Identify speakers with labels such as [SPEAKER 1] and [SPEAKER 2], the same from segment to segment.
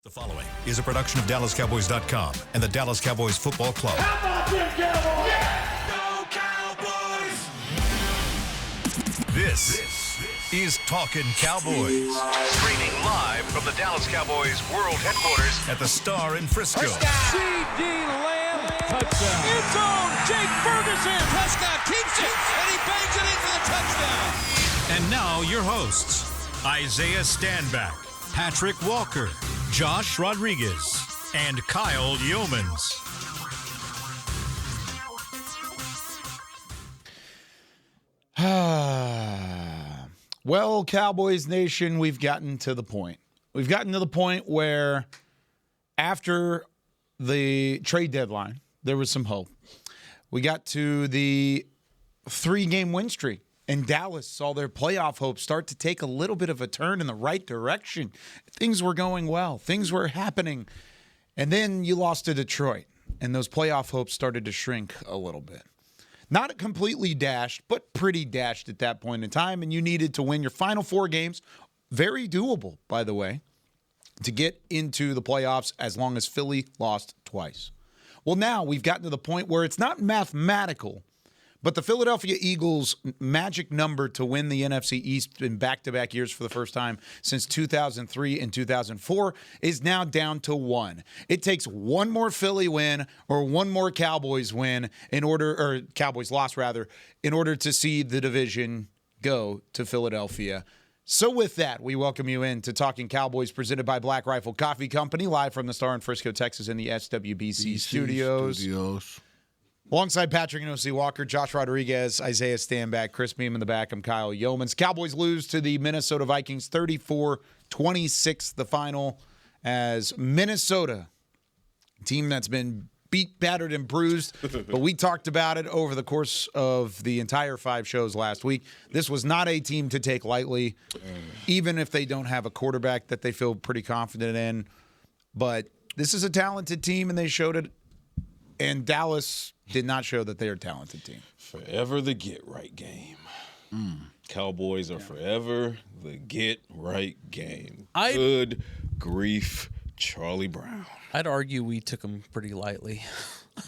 [SPEAKER 1] The following is a production of DallasCowboys.com and the Dallas Cowboys Football Club.
[SPEAKER 2] How about them Cowboys?
[SPEAKER 1] Yeah!
[SPEAKER 2] Go Cowboys!
[SPEAKER 1] This is Talkin Cowboys. Streaming live from the Dallas Cowboys World Headquarters at the Star in Frisco.
[SPEAKER 3] C.D. Lamb, touchdown. End zone, Jake Ferguson.
[SPEAKER 4] Prescott keeps it, and he bangs it in for the touchdown.
[SPEAKER 1] And now your hosts, Isaiah Stanback, Patrik Walker, Josh Rodriguez, and Kyle Youmans.
[SPEAKER 5] Well, Cowboys Nation, we've gotten to the point. We've gotten to the point where after the trade deadline, there was some hope. We got to the 3-game win streak, and Dallas saw their playoff hopes start to take a little bit of a turn in the right direction. Things were going well. Things were happening. And then you lost to Detroit, and those playoff hopes started to shrink a little bit. Not completely dashed, but pretty dashed at that point in time, and you needed to win your final 4 games. Very doable, by the way, to get into the playoffs as long as Philly lost twice. Well, now we've gotten to the point where it's not mathematical, but the Philadelphia Eagles' magic number to win the NFC East in back-to-back years for the first time since 2003 and 2004 is now down to 1. It takes one more Philly win or one more Cowboys win Cowboys loss rather, in order to see the division go to Philadelphia. So with that, we welcome you in to Talking Cowboys, presented by Black Rifle Coffee Company, live from the Star in Frisco, Texas, in the SWBC studios. Alongside Patrik and O.C. Walker, Josh Rodriguez, Isaiah Stanback, Chris Beam in the back. I'm Kyle Youmans. Cowboys lose to the Minnesota Vikings 34-26, the final, as Minnesota, a team that's been beat, battered, and bruised. But we talked about it over the course of the entire 5 shows last week. This was not a team to take lightly, even if they don't have a quarterback that they feel pretty confident in. But this is a talented team, and they showed it. And Dallas did not show that they're a talented team.
[SPEAKER 4] Forever the get-right game. Cowboys are forever the get-right game. Good grief, Charlie Brown.
[SPEAKER 6] I'd argue we took them pretty lightly.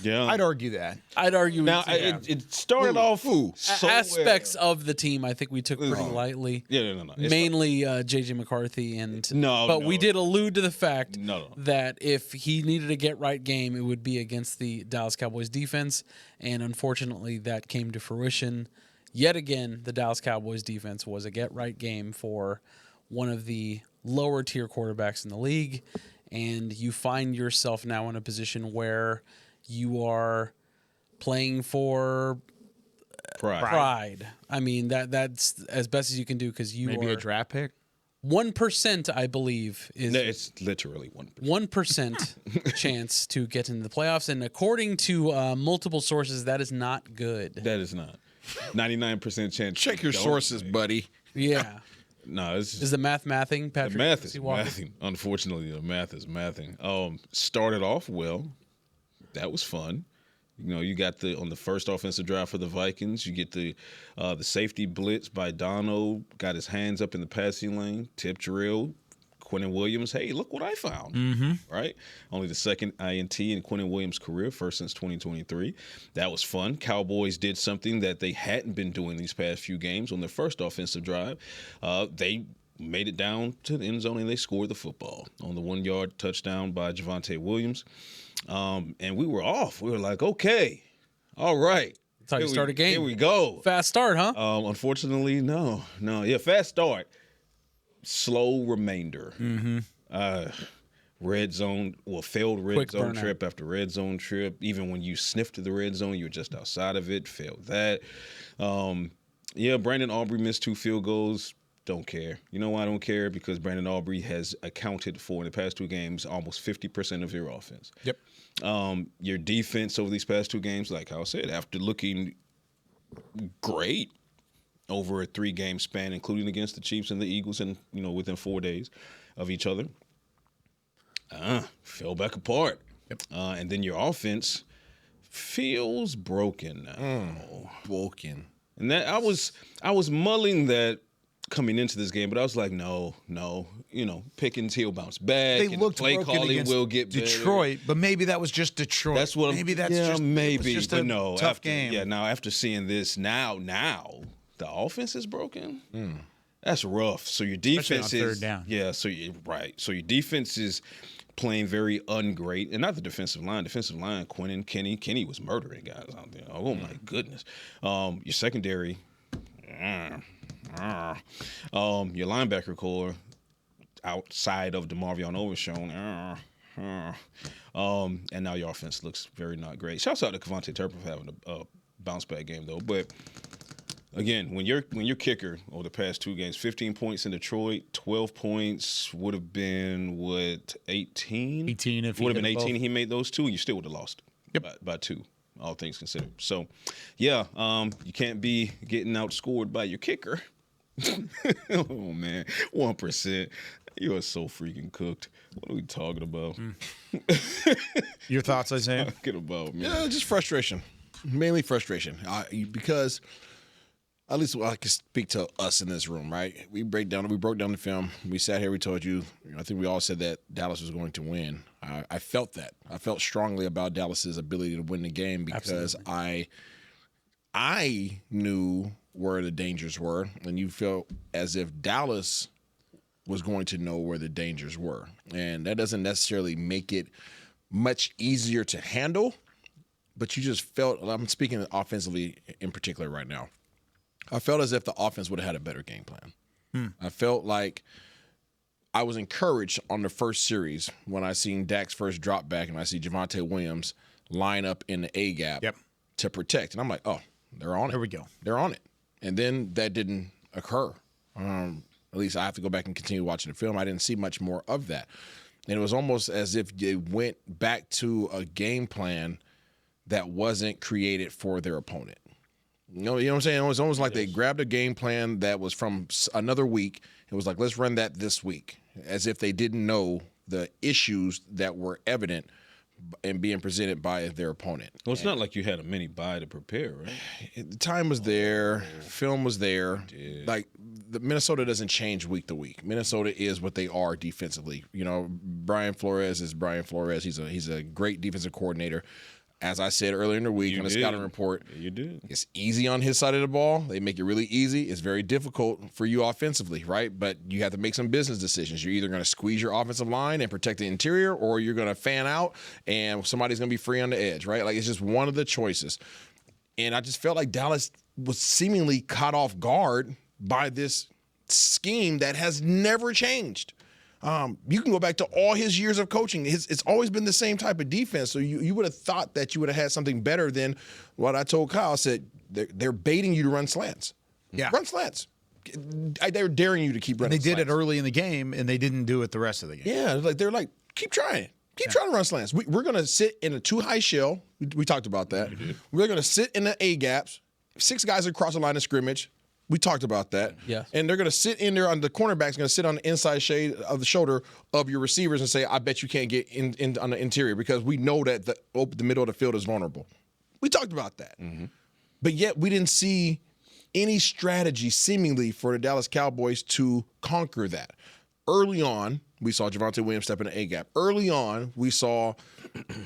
[SPEAKER 4] Yeah,
[SPEAKER 5] I'd argue that.
[SPEAKER 6] I'd argue
[SPEAKER 4] now it started off so
[SPEAKER 6] aspects of the team. I think we took pretty lightly.
[SPEAKER 4] Yeah, no.
[SPEAKER 6] Mainly JJ McCarthy but we did allude to the fact that if he needed a get right game, it would be against the Dallas Cowboys defense, and unfortunately, that came to fruition. Yet again, the Dallas Cowboys defense was a get right game for one of the lower tier quarterbacks in the league, and you find yourself now in a position where you are playing for pride. I mean, that's as best as you can do, because you
[SPEAKER 5] Maybe
[SPEAKER 6] are
[SPEAKER 5] a draft pick?
[SPEAKER 6] 1%, I believe, is
[SPEAKER 4] it's literally 1%.
[SPEAKER 6] 1% chance to get into the playoffs, and according to multiple sources, that is not good.
[SPEAKER 4] That is not 99% chance.
[SPEAKER 7] Check your sources, buddy.
[SPEAKER 6] Yeah.
[SPEAKER 4] No,
[SPEAKER 6] is the math mathing, Patrik?
[SPEAKER 4] The math is mathing. Unfortunately, the math is mathing. Started off well. That was fun. You know, you got on the first offensive drive for the Vikings, you get the safety blitz by Dono, got his hands up in the passing lane, tip drill, Quinnen Williams, hey, look what I found, right? Only the second INT in Quinnen Williams' career, first since 2023. That was fun. Cowboys did something that they hadn't been doing these past few games on their first offensive drive. They made it down to the end zone, and they scored the football on the 1-yard touchdown by Javonte Williams. And we were off. We were like, okay, all right.
[SPEAKER 6] That's how you start a game.
[SPEAKER 4] Here we go.
[SPEAKER 6] Fast start, huh?
[SPEAKER 4] Unfortunately, no. Yeah, fast start. Slow remainder. Red zone, failed red zone trip after red zone trip. Even when you sniffed to the red zone, you were just outside of it. Failed that. Brandon Aubrey missed 2 field goals. Don't care. You know why I don't care? Because Brandon Aubrey has accounted for, in the past 2 games, almost 50% of your offense.
[SPEAKER 5] Yep.
[SPEAKER 4] Your defense over these past 2 games, like I said, after looking great over a 3-game span, including against the Chiefs and the Eagles, and within 4 days of each other, fell back apart. Yep. And then your offense feels broken now.
[SPEAKER 7] Broken.
[SPEAKER 4] And that I was mulling that coming into this game, but I was like, no. Pickens, he'll bounce back.
[SPEAKER 5] They looked
[SPEAKER 4] play
[SPEAKER 5] broken
[SPEAKER 4] calling
[SPEAKER 5] against
[SPEAKER 4] will get
[SPEAKER 5] Detroit,
[SPEAKER 4] better.
[SPEAKER 5] but maybe that was just Detroit.
[SPEAKER 4] That's what.
[SPEAKER 5] Maybe that's
[SPEAKER 4] yeah,
[SPEAKER 5] just
[SPEAKER 4] maybe,
[SPEAKER 5] just
[SPEAKER 4] but
[SPEAKER 5] a
[SPEAKER 4] no,
[SPEAKER 5] tough
[SPEAKER 4] after,
[SPEAKER 5] game.
[SPEAKER 4] Yeah, now after seeing this, now the offense is broken. That's rough. So your defense
[SPEAKER 5] Especially on
[SPEAKER 4] is
[SPEAKER 5] third down.
[SPEAKER 4] Yeah, so you right. So your defense is playing very ungreat, and not the defensive line. Defensive line, Quinnen, Kenny was murdering guys out there. Oh my goodness. Your secondary, your linebacker core outside of DeMarvion Overshown, and now your offense looks very not great. Shouts out to Kevontae Turpin for having a bounce back game though, but. Again, when your kicker over the past 2 games, 15 points in Detroit, 12 points would have been 18?
[SPEAKER 5] 18 if he
[SPEAKER 4] would have been
[SPEAKER 5] hit
[SPEAKER 4] 18.
[SPEAKER 5] both.
[SPEAKER 4] He made those 2, and you still would have lost.
[SPEAKER 5] Yep.
[SPEAKER 4] By 2, all things considered. So, yeah, you can't be getting outscored by your kicker. Oh man, 1%. You are so freaking cooked. What are we talking about?
[SPEAKER 5] Your thoughts, Isaiah?
[SPEAKER 4] Talking about, man.
[SPEAKER 7] Yeah, just frustration. Mainly frustration. Because at least I can speak to us in this room, right? We broke down the film. We sat here, we told you, I think we all said that Dallas was going to win. I felt that. I felt strongly about Dallas's ability to win the game because I knew where the dangers were, and you felt as if Dallas was going to know where the dangers were. And that doesn't necessarily make it much easier to handle, but you just felt, I'm speaking offensively in particular right now, I felt as if the offense would have had a better game plan. I felt like I was encouraged on the first series when I seen Dak's first drop back and I see Javonte Williams line up in the A gap to protect. And I'm like, oh, they're on it.
[SPEAKER 5] There we go.
[SPEAKER 7] They're on it. And then that didn't occur. At least I have to go back and continue watching the film. I didn't see much more of that. And it was almost as if they went back to a game plan that wasn't created for their opponent. You know what I'm saying? It was almost like they grabbed a game plan that was from another week. It was like, let's run that this week, as if they didn't know the issues that were evident and being presented by their opponent.
[SPEAKER 4] Well, it's not like you had a mini bye to prepare, right?
[SPEAKER 7] The time was there. Film was there. Like, the Minnesota doesn't change week to week. Minnesota is what they are defensively. You know, Brian Flores is Brian Flores. He's a great defensive coordinator. As I said earlier in the week on the scouting report,
[SPEAKER 4] you did.
[SPEAKER 7] It's easy on his side of the ball. They make it really easy. It's very difficult for you offensively, right? But you have to make some business decisions. You're either going to squeeze your offensive line and protect the interior, or you're going to fan out and somebody's going to be free on the edge, right? Like, it's just one of the choices. And I just felt like Dallas was seemingly caught off guard by this scheme that has never changed. You can go back to all his years of coaching. It's always been the same type of defense. So you would have thought that you would have had something better than what I told Kyle. I said, they're baiting you to run slants.
[SPEAKER 5] Yeah.
[SPEAKER 7] Run slants. They're daring you to keep running
[SPEAKER 5] They did
[SPEAKER 7] slants.
[SPEAKER 5] it early in the game, and they didn't do it the rest of the game.
[SPEAKER 7] Yeah, they're like, keep trying. Keep trying to run slants. We're going to sit in a 2-high shell. We talked about that. We're going to sit in the A gaps. 6 guys across the line of scrimmage. We talked about that.
[SPEAKER 6] Yeah.
[SPEAKER 7] And they're going to sit in there on the cornerback's going to sit on the inside shade of the shoulder of your receivers and say, I bet you can't get in on the interior because we know that the middle of the field is vulnerable. We talked about that. Mm-hmm. But yet we didn't see any strategy seemingly for the Dallas Cowboys to conquer that. Early on, we saw Javonte Williams step in the A-gap. Early on, we saw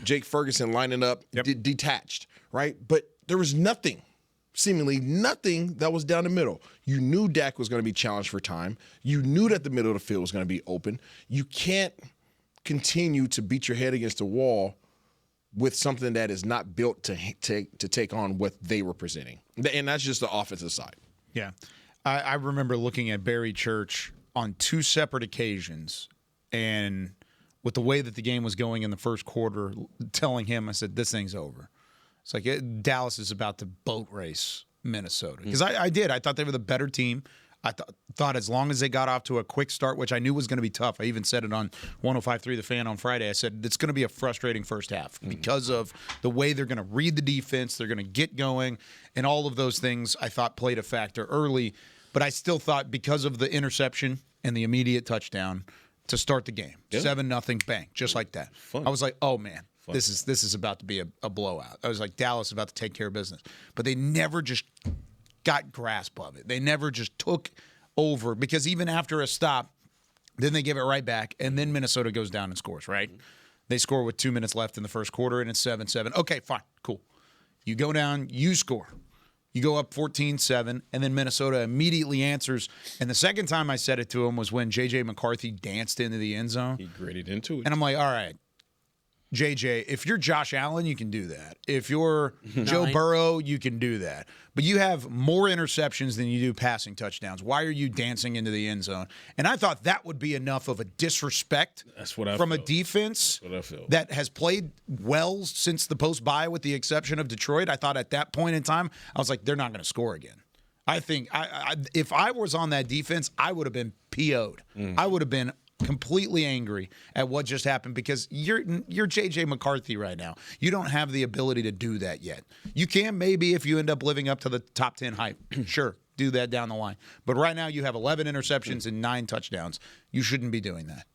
[SPEAKER 7] Jake Ferguson lining up detached, right? But there was nothing. Seemingly nothing that was down the middle. You knew Dak was going to be challenged for time. You knew that the middle of the field was going to be open. You can't continue to beat your head against the wall with something that is not built to take on what they were presenting. And that's just the offensive side.
[SPEAKER 5] Yeah. I remember looking at Barry Church on 2 separate occasions, and with the way that the game was going in the first quarter, telling him, I said, this thing's over. It's like Dallas is about to boat race Minnesota. Because I did. I thought they were the better team. I thought as long as they got off to a quick start, which I knew was going to be tough. I even said it on 105.3 The Fan on Friday. I said it's going to be a frustrating first half because of the way they're going to read the defense. They're going to get going. And all of those things I thought played a factor early. But I still thought because of the interception and the immediate touchdown to start the game, 7-0, bang, just like that.
[SPEAKER 4] Fun.
[SPEAKER 5] I was like, oh, man. This is about to be a blowout. I was like, Dallas is about to take care of business. But they never just got grasp of it. They never just took over because even after a stop, then they give it right back, and then Minnesota goes down and scores, right? They score with 2 minutes left in the first quarter, and it's 7-7. Okay, fine, cool. You go down, you score. You go up 14-7, and then Minnesota immediately answers. And the second time I said it to him was when J.J. McCarthy danced into the end zone.
[SPEAKER 4] He gritted into it.
[SPEAKER 5] And I'm like, all right, JJ, if you're Josh Allen, you can do that. If you're Joe Burrow, you can do that. But you have more interceptions than you do passing touchdowns. Why are you dancing into the end zone? And I thought that would be enough of a disrespect from a defense that has played well since the post-bye with the exception of Detroit. I thought at that point in time, I was like, they're not going to score again. I think if I was on that defense, I would have been PO'd. I would have been completely angry at what just happened because you're J.J. McCarthy right now. You don't have the ability to do that yet. You can maybe if you end up living up to the top 10 hype. Sure, do that down the line. But right now you have 11 interceptions and 9 touchdowns. You shouldn't be doing that.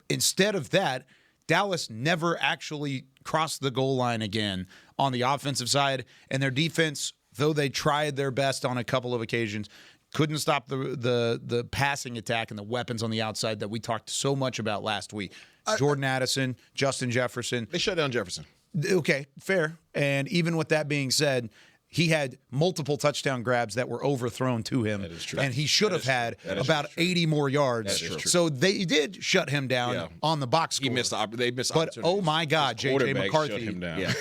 [SPEAKER 5] Instead of that, Dallas never actually crossed the goal line again on the offensive side, and their defense, though they tried their best on a couple of occasions, couldn't stop the passing attack and the weapons on the outside that we talked so much about last week. Jordan Addison, Justin Jefferson.
[SPEAKER 7] They shut down Jefferson.
[SPEAKER 5] Okay, fair. And even with that being said, he had multiple touchdown grabs that were overthrown to him.
[SPEAKER 4] That is true.
[SPEAKER 5] And he should have had about 80 more yards.
[SPEAKER 7] That is true.
[SPEAKER 5] So they did shut him down on the box score.
[SPEAKER 7] They missed
[SPEAKER 5] But, oh my God, J.J. McCarthy.
[SPEAKER 4] Shut him down.
[SPEAKER 7] Yeah.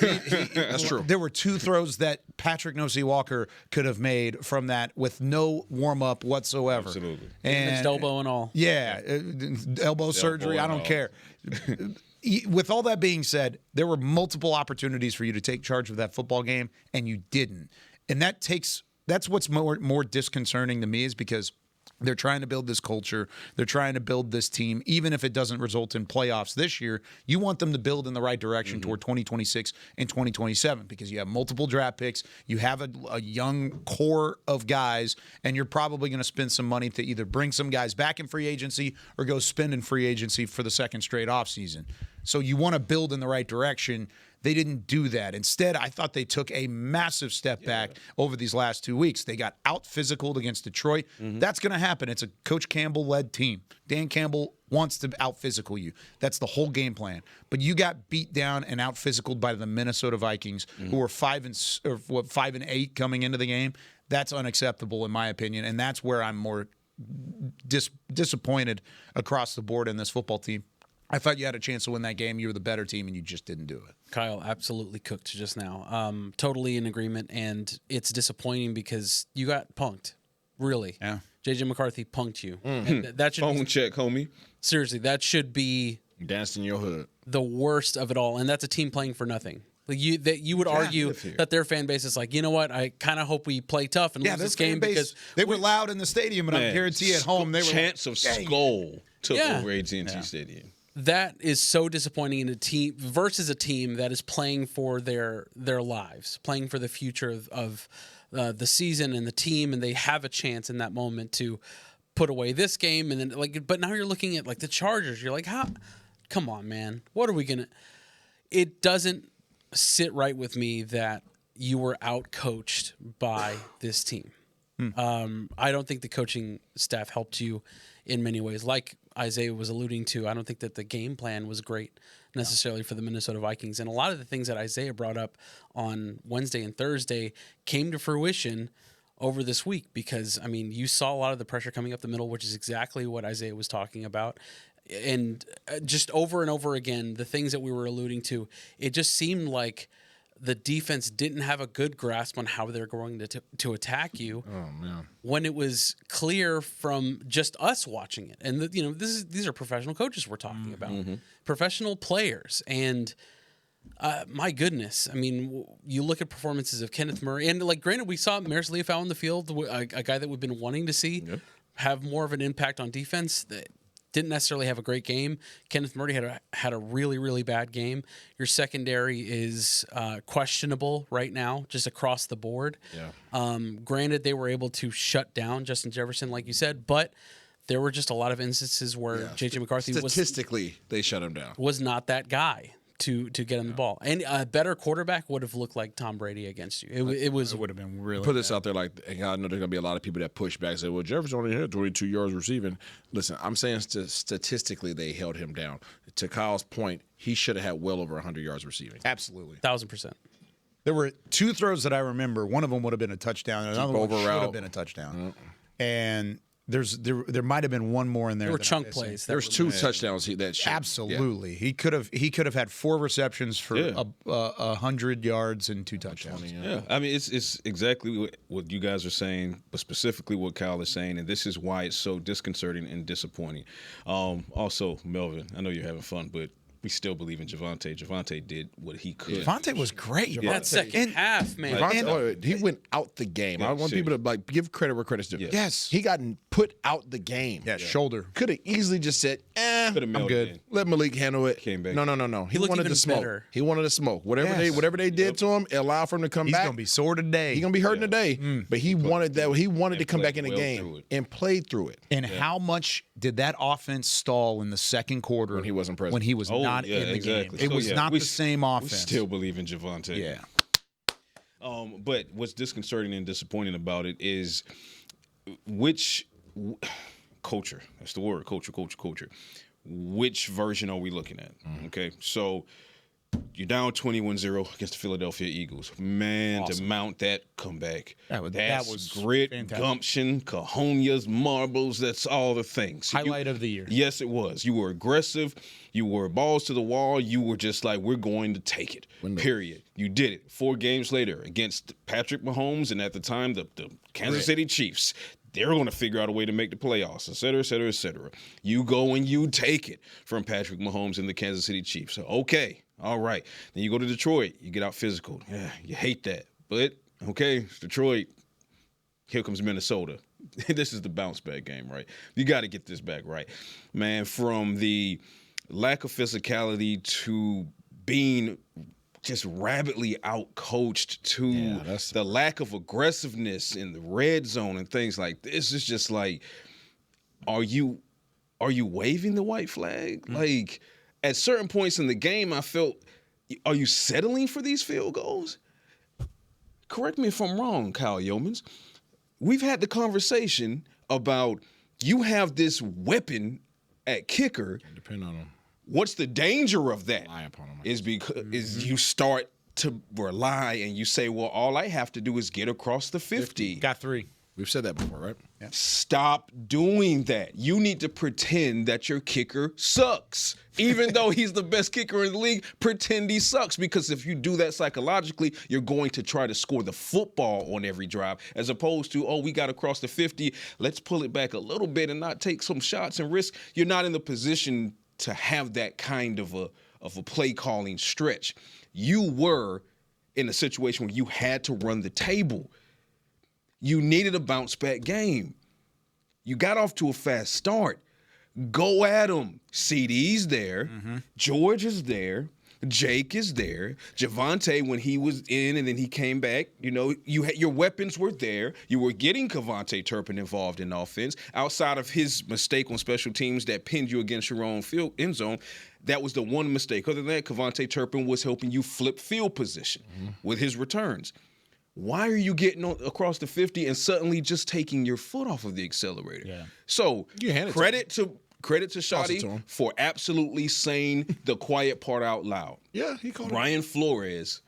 [SPEAKER 7] That's true.
[SPEAKER 5] There were 2 throws that Patrik Walker could have made from that with no warm-up whatsoever.
[SPEAKER 4] Absolutely.
[SPEAKER 5] And
[SPEAKER 6] elbow and all.
[SPEAKER 5] Yeah, elbow surgery, I don't care. With all that being said, there were multiple opportunities for you to take charge of that football game, and you didn't. And that's what's more disconcerting to me is because they're trying to build this culture. They're trying to build this team. Even if it doesn't result in playoffs this year, you want them to build in the right direction toward 2026 and 2027 because you have multiple draft picks. You have a young core of guys, and you're probably going to spend some money to either bring some guys back in free agency or go spend in free agency for the second straight offseason. So you want to build in the right direction. They didn't do that. Instead, I thought they took a massive step back over these last 2 weeks. They got out-physicaled against Detroit. That's going to happen. It's a Coach Campbell-led team. Dan Campbell wants to out-physical you. That's the whole game plan. But you got beat down and out-physicaled by the Minnesota Vikings, who were 5-8 coming into the game. That's unacceptable in my opinion, and that's where I'm more disappointed across the board in this football team. I thought you had a chance to win that game. You were the better team, and you just didn't do it.
[SPEAKER 6] Kyle absolutely cooked just now. Totally in agreement, and it's disappointing because you got punked. Really.
[SPEAKER 5] Yeah.
[SPEAKER 6] J.J. McCarthy punked you. And that should
[SPEAKER 4] Phone check, homie.
[SPEAKER 6] Seriously, that should be
[SPEAKER 7] Danced in your hood.
[SPEAKER 6] the worst of it all, and that's a team playing for nothing. Like you would argue that their fan base is like, you know what? I kind of hope we play tough and lose this game because
[SPEAKER 5] they were loud in the stadium, and I guarantee at home they were
[SPEAKER 4] chants of SKOL took over AT&T Stadium.
[SPEAKER 6] That is so disappointing in a team versus a team that is playing for their lives, playing for the future of the season and the team, and they have a chance in that moment to put away this game, and then but now you're looking at the Chargers. You're like, how? Come on, man. What are we gonna? It doesn't sit right with me that you were out coached by this team. I don't think the coaching staff helped you in many ways. Like Isaiah was alluding to, I don't think that the game plan was great necessarily for the Minnesota Vikings. And a lot of the things that Isaiah brought up on Wednesday and Thursday came to fruition over this week because, I mean, you saw a lot of the pressure coming up the middle, which is exactly what Isaiah was talking about. And just over and over again, the things that we were alluding to, it just seemed like the defense didn't have a good grasp on how they're going to attack you.
[SPEAKER 7] Oh man!
[SPEAKER 6] When it was clear from just us watching it, and these are professional coaches we're talking about, professional players, and my goodness, I mean, you look at performances of Kenneth Murray, and granted, we saw Maris Leafau in the field, a guy that we've been wanting to see have more of an impact on defense. Didn't necessarily have a great game. Kenneth Murray had a really, really bad game. Your secondary is questionable right now, just across the board. Yeah. Granted, they were able to shut down Justin Jefferson, like you said, but there were just a lot of instances where J.J. McCarthy
[SPEAKER 7] statistically they shut him down.
[SPEAKER 6] Was not that guy to get him the ball. And a better quarterback would have looked like Tom Brady against you. It would
[SPEAKER 5] have been really
[SPEAKER 7] put this out there. Like, I know there's gonna be a lot of people that push back and say, "Well, Jefferson only had 22 yards receiving." Listen, I'm saying statistically they held him down. To Kyle's point, he should have had well over 100 yards receiving.
[SPEAKER 5] Absolutely,
[SPEAKER 6] 1,000%.
[SPEAKER 5] There were 2 throws that I remember. One of them would have been a touchdown, and another one should have been a touchdown. And there might have been one more in there.
[SPEAKER 6] There were chunk plays.
[SPEAKER 7] There's 2 touchdowns that should.
[SPEAKER 5] Absolutely, he could have had 4 receptions for 100 yards and 2 touchdowns.
[SPEAKER 4] Yeah, I mean it's exactly what you guys are saying, but specifically what Kyle is saying, and this is why it's so disconcerting and disappointing. Also, Melvin, I know you're having fun, but we still believe in Javonte. Javonte did what he could.
[SPEAKER 5] Javonte was great.
[SPEAKER 6] That second half, man.
[SPEAKER 7] He went out the game. I want people to give credit where credit's due.
[SPEAKER 5] Yes.
[SPEAKER 7] He got put out the game.
[SPEAKER 5] Yeah, shoulder.
[SPEAKER 7] Could have easily just said, I'm good. Let Malik handle it.
[SPEAKER 4] Came back.
[SPEAKER 7] No. He
[SPEAKER 6] looked
[SPEAKER 7] wanted
[SPEAKER 6] even
[SPEAKER 7] to smoke.
[SPEAKER 6] better.
[SPEAKER 7] He wanted to smoke. Whatever they did to him, it allowed for him to come back.
[SPEAKER 5] He's going to be sore today.
[SPEAKER 7] He's going to be hurting today. But he wanted that. He wanted to come back in the game and played through it.
[SPEAKER 5] And how much did that offense stall in the second quarter
[SPEAKER 7] when he wasn't present?
[SPEAKER 5] When he was not in the game. It was not the same offense.
[SPEAKER 4] We still believe in Javonte.
[SPEAKER 5] Yeah.
[SPEAKER 4] But what's disconcerting and disappointing about it is which culture, that's the word, culture. Which version are we looking at? Okay, so you're down 21-0 against the Philadelphia Eagles. Man, awesome. To mount that comeback. That was grit, fantastic. Gumption, cojones, marbles, that's all the things.
[SPEAKER 5] Highlight of the year.
[SPEAKER 4] Yes, it was. You were aggressive. You were balls to the wall. You were just like, we're going to take it, period. You did it. 4 games later against Patrik Mahomes and at the time the Kansas City Chiefs. They're going to figure out a way to make the playoffs, et cetera, et cetera, et cetera. You go and you take it from Patrik Mahomes and the Kansas City Chiefs. So, okay, all right. Then you go to Detroit. You get out physical. Yeah, you hate that. But, okay, it's Detroit. Here comes Minnesota. This is the bounce back game, right? You got to get this back right. Man, from the lack of physicality to being just rabidly out-coached to the lack of aggressiveness in the red zone and things like this. It's just like, are you waving the white flag? Like, at certain points in the game, I felt, are you settling for these field goals? Correct me if I'm wrong, Kyle Youmans. We've had the conversation about you have this weapon at kicker.
[SPEAKER 7] Depend on him.
[SPEAKER 4] What's the danger of that?
[SPEAKER 7] Rely upon him.
[SPEAKER 4] Is because you start to rely and you say, well, all I have to do is get across the 50.
[SPEAKER 5] Got 3.
[SPEAKER 7] We've said that before, right?
[SPEAKER 5] Yeah.
[SPEAKER 4] Stop doing that. You need to pretend that your kicker sucks. Even though he's the best kicker in the league, pretend he sucks. Because if you do that psychologically, you're going to try to score the football on every drive, as opposed to, we got to cross the 50. Let's pull it back a little bit and not take some shots and risk. You're not in the position to have that kind of a play calling stretch. You were in a situation where you had to run the table. You needed a bounce back game. You got off to a fast start. Go at him. CD's there. George is there. Jake is there. Javonte, when he was in and then he came back, your weapons were there. You were getting Kevontae Turpin involved in offense. Outside of his mistake on special teams that pinned you against your own end zone, that was the one mistake. Other than that, Kevontae Turpin was helping you flip field position with his returns. Why are you getting across the 50 and suddenly just taking your foot off of the accelerator? Yeah. So credit to Shotty for absolutely saying the quiet part out loud.
[SPEAKER 7] Yeah, he called
[SPEAKER 4] Brian Flores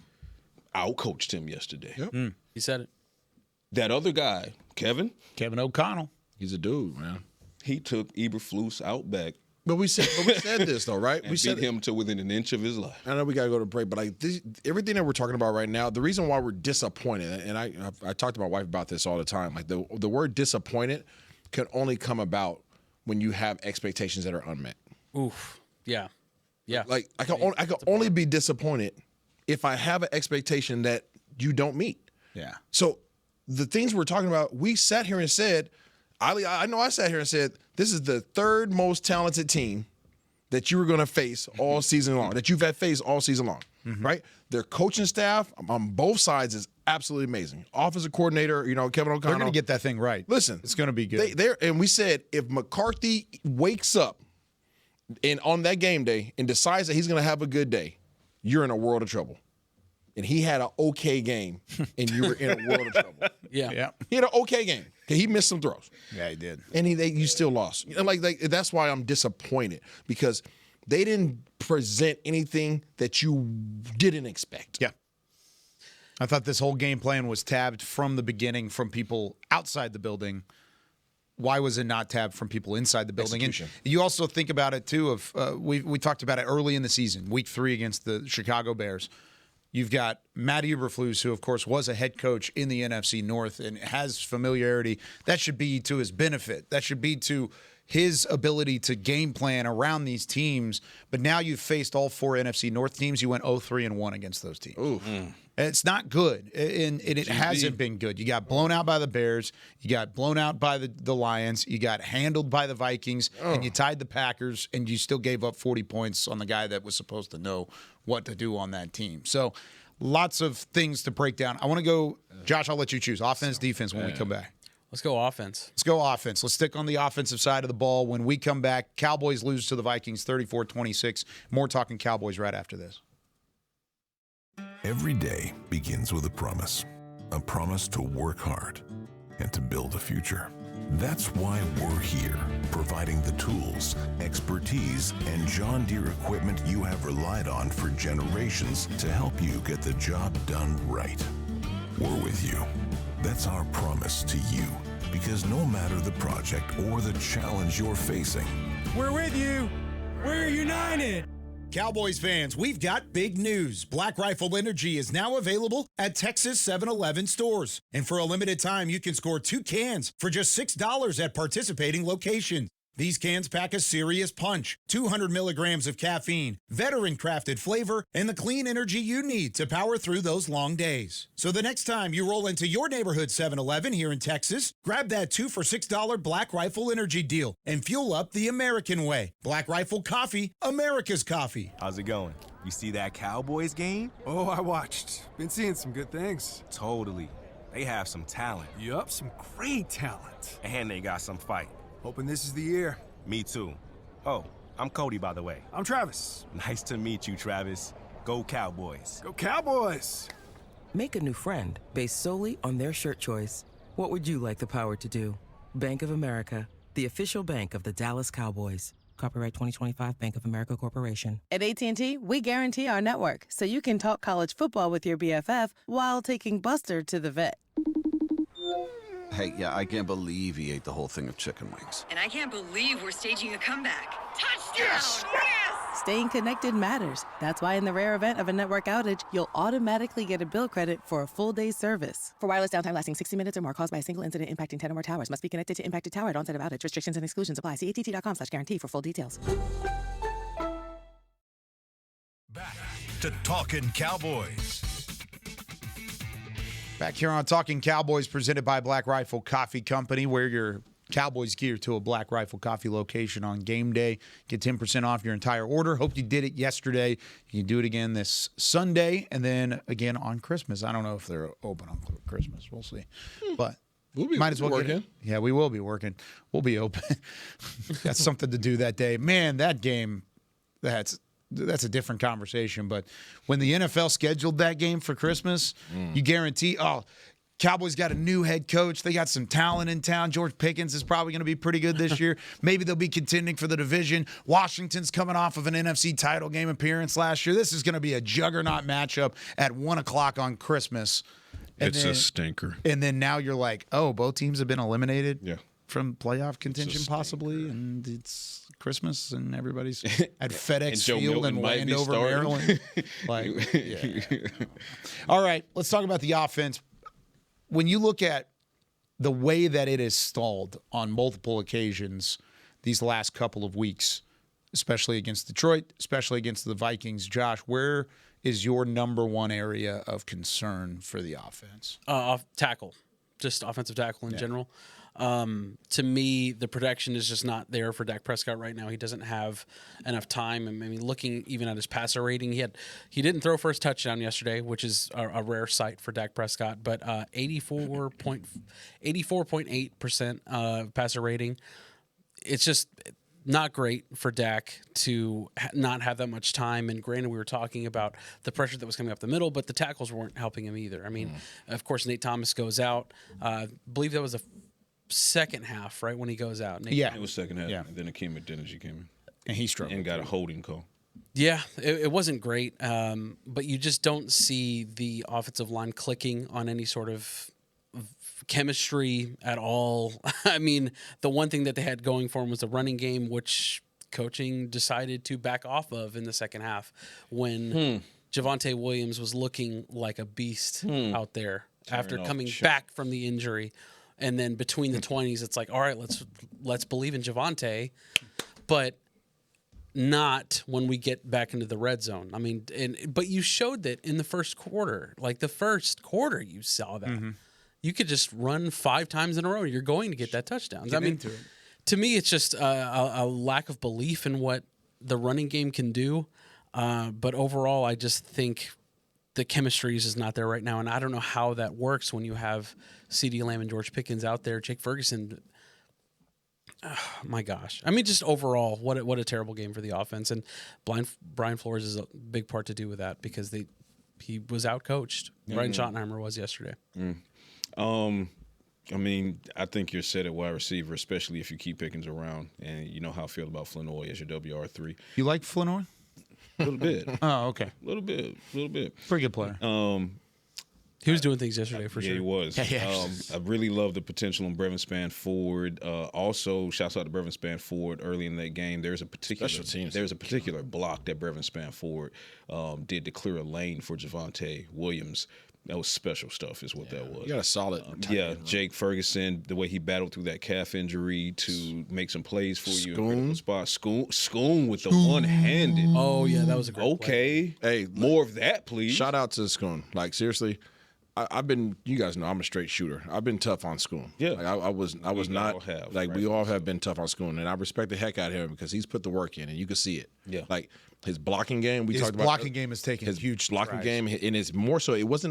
[SPEAKER 4] outcoached him yesterday.
[SPEAKER 7] Yep.
[SPEAKER 6] He said it.
[SPEAKER 4] That other guy, Kevin
[SPEAKER 5] O'Connell.
[SPEAKER 7] He's a dude, man.
[SPEAKER 4] He took Eberflus out back.
[SPEAKER 7] But we said this though, right?
[SPEAKER 4] We beat him to within an inch of his life.
[SPEAKER 7] I know we got to go to break, but everything that we're talking about right now, the reason why we're disappointed, and I talked to my wife about this all the time. Like the word disappointed can only come about when you have expectations that are unmet.
[SPEAKER 6] Oof. Yeah.
[SPEAKER 7] Like I can only be disappointed if I have an expectation that you don't meet.
[SPEAKER 5] Yeah.
[SPEAKER 7] So the things we're talking about, we sat here and said, I know I sat here and said, this is the 3rd most talented team that you were going to face all season long, that you've had faced all season long, right? Their coaching staff on both sides is absolutely amazing. Offensive coordinator, Kevin O'Connell.
[SPEAKER 5] They're going to get that thing right.
[SPEAKER 7] Listen.
[SPEAKER 5] It's going to be good.
[SPEAKER 7] And we said, if McCarthy wakes up on that game day and decides that he's going to have a good day, you're in a world of trouble. And he had an okay game, and you were in a world of trouble.
[SPEAKER 6] Yeah.
[SPEAKER 7] He had an okay game. He missed some throws.
[SPEAKER 5] Yeah, he did.
[SPEAKER 7] And you still lost. That's why I'm disappointed, because they didn't present anything that you didn't expect.
[SPEAKER 5] Yeah. I thought this whole game plan was tabbed from the beginning from people outside the building. Why was it not tabbed from people inside the building?
[SPEAKER 7] Execution.
[SPEAKER 5] And you also think about it, too, we talked about it early in the season, week 3 against the Chicago Bears. You've got Matt Eberflus, who, of course, was a head coach in the NFC North and has familiarity. That should be to his benefit. That should be to his ability to game plan around these teams. But now you've faced all 4 NFC North teams. You went 0-3-1 against those teams.
[SPEAKER 7] Ooh.
[SPEAKER 5] It's not good, and it hasn't been good. You got blown out by the Bears. You got blown out by the Lions. You got handled by the Vikings, and you tied the Packers, and you still gave up 40 points on the guy that was supposed to know what to do on that team. So lots of things to break down. I want to go, Josh, I'll let you choose, offense, defense when we come back.
[SPEAKER 6] Let's go offense.
[SPEAKER 5] Let's go offense. Let's stick on the offensive side of the ball. When we come back, Cowboys lose to the Vikings 34-26. More Talking Cowboys right after this.
[SPEAKER 8] Every day begins with a promise to work hard and to build a future. That's why we're here, providing the tools, expertise, and John Deere equipment you have relied on for generations to help you get the job done right. We're with you. That's our promise to you, because no matter the project or the challenge you're facing,
[SPEAKER 3] We're with you. We're united.
[SPEAKER 5] Cowboys fans, we've got big news. Black Rifle Energy is now available at Texas 7-Eleven stores. And for a limited time, you can score 2 cans for just $6 at participating locations. These cans pack a serious punch, 200 milligrams of caffeine, veteran-crafted flavor, and the clean energy you need to power through those long days. So the next time you roll into your neighborhood 7-Eleven here in Texas, grab that 2 for $6 Black Rifle Energy deal and fuel up the American way. Black Rifle Coffee, America's coffee.
[SPEAKER 9] How's it going? You see that Cowboys game?
[SPEAKER 10] Oh, I watched. Been seeing some good things.
[SPEAKER 9] Totally. They have some talent.
[SPEAKER 10] Yup, some great talent.
[SPEAKER 9] And they got some fight.
[SPEAKER 10] Hoping this is the year.
[SPEAKER 9] Me too. Oh, I'm Cody, by the way.
[SPEAKER 10] I'm Travis.
[SPEAKER 9] Nice to meet you, Travis. Go Cowboys.
[SPEAKER 10] Go Cowboys!
[SPEAKER 11] Make a new friend based solely on their shirt choice. What would you like the power to do? Bank of America, the official bank of the Dallas Cowboys. Copyright 2025 Bank of America Corporation.
[SPEAKER 12] At AT&T, we guarantee our network so you can talk college football with your BFF while taking Buster to the vet.
[SPEAKER 13] Hey, yeah, I can't believe he ate the whole thing of chicken wings.
[SPEAKER 14] And I can't believe we're staging a comeback. Touchdown!
[SPEAKER 12] Yes! Staying connected matters. That's why in the rare event of a network outage, you'll automatically get a bill credit for a full day's service. For wireless downtime lasting 60 minutes or more caused by a single incident impacting 10 or more towers, must be connected to impacted tower at onset of outage. Restrictions and exclusions apply. See att.com/guarantee for full details.
[SPEAKER 1] Back to Talkin Cowboys.
[SPEAKER 5] Back here on Talking Cowboys, presented by Black Rifle Coffee Company. Wear your Cowboys gear to a Black Rifle Coffee location on game day. Get 10% off your entire order. Hope you did it yesterday. You can do it again this Sunday and then again on Christmas. I don't know if they're open on Christmas. We'll see. But might as well
[SPEAKER 7] working.
[SPEAKER 5] get it. Yeah, we will be working. We'll be open. Got something to do that day. Man, that game, that's a different conversation. But when the NFL scheduled that game for Christmas, you guarantee, Cowboys got a new head coach. They got some talent in town. George Pickens is probably going to be pretty good this year. Maybe they'll be contending for the division. Washington's coming off of an NFC title game appearance last year. This is going to be a juggernaut matchup at 1 o'clock on Christmas.
[SPEAKER 4] It's a stinker.
[SPEAKER 5] And then now you're like, both teams have been eliminated from playoff contention possibly, and it's Christmas and everybody's at FedEx Field in Landover, Maryland. All right, let's talk about the offense. When you look at the way that it is stalled on multiple occasions these last couple of weeks, especially against Detroit, especially against the Vikings, Josh, where is your number one area of concern for the offense?
[SPEAKER 6] Tackle, just offensive tackle in general. To me, the protection is just not there for Dak Prescott right now. He doesn't have enough time. I mean, looking even at his passer rating, he didn't throw for his touchdown yesterday, which is a rare sight for Dak Prescott. But 84.8% passer rating. It's just not great for Dak to not have that much time. And granted, we were talking about the pressure that was coming up the middle, but the tackles weren't helping him either. I mean, of course, Nate Thomas goes out. I believe that was the second half, right, when he goes out.
[SPEAKER 4] It was second half. Yeah. And then Akeem Adeniji came in.
[SPEAKER 5] And he struggled.
[SPEAKER 4] And got a holding call.
[SPEAKER 6] Yeah, it wasn't great, but you just don't see the offensive line clicking on any sort of chemistry at all. I mean, the one thing that they had going for them was the running game, which coaching decided to back off of in the second half when Javonte Williams was looking like a beast out there after coming back from the injury. And then between the 20s, it's like, all right, let's believe in Javonte, but not when we get back into the red zone. I mean, but you showed that in the first quarter. Like the first quarter, you saw that. You could just run 5 times in a row. You're going to get that touchdown. I mean, to me, it's just a lack of belief in what the running game can do. But overall, I just think the chemistry is just not there right now. And I don't know how that works when you have CeeDee Lamb and George Pickens out there. Jake Ferguson, oh, my gosh. I mean, just overall, what a terrible game for the offense. And Brian Flores is a big part to do with that because he was outcoached. Brian Schottenheimer was yesterday.
[SPEAKER 4] I mean, I think you're set at wide receiver, especially if you keep Pickens around. And you know how I feel about Flanoy as your WR3.
[SPEAKER 5] You like Flanoy?
[SPEAKER 4] A little bit.
[SPEAKER 5] Oh, okay.
[SPEAKER 4] A little bit.
[SPEAKER 5] Pretty good player.
[SPEAKER 6] He was doing things yesterday for sure.
[SPEAKER 4] Yeah, he was. I really love the potential on Brevin Spann-Ford. Also, shouts out to Brevin Spann-Ford early in that game. There's a particular block that Brevin Spann-Ford did to clear a lane for Javonte Williams. That was special stuff is what that was.
[SPEAKER 7] You got a solid
[SPEAKER 4] Jake Ferguson, the way he battled through that calf injury to make some plays for you in critical spots. Schoon with the one-handed.
[SPEAKER 6] Oh, yeah, that was a great
[SPEAKER 4] play. Hey, more of that, please.
[SPEAKER 7] Shout out to Schoon. Like, seriously, I've been, you guys know I'm a straight shooter. I've been tough on Schoon.
[SPEAKER 4] Yeah.
[SPEAKER 7] Like, I was not, we all have been tough on Schoon. And I respect the heck out of him because he's put the work in and you can see it.
[SPEAKER 4] Yeah.
[SPEAKER 7] Like, his blocking game,
[SPEAKER 5] his blocking game is taking
[SPEAKER 7] his
[SPEAKER 5] huge
[SPEAKER 7] blocking
[SPEAKER 5] strides.
[SPEAKER 7] game, and it's more so. It was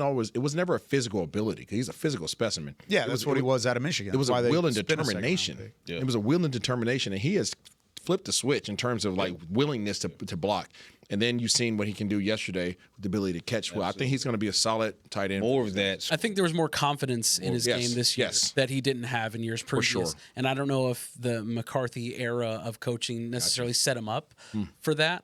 [SPEAKER 7] never a physical ability because he's a physical specimen.
[SPEAKER 5] Yeah, that's what he was out of Michigan.
[SPEAKER 7] It was
[SPEAKER 5] a
[SPEAKER 7] will and determination. It was a will and determination, and he has flipped the switch in terms of like willingness to block. And then you've seen what he can do yesterday with the ability to catch well. I think he's going to be a solid tight end.
[SPEAKER 4] More of that.
[SPEAKER 6] I think there was more confidence in his game this year that he didn't have in years previous.
[SPEAKER 7] For sure.
[SPEAKER 6] And I don't know if the McCarthy era of coaching necessarily set him up for that.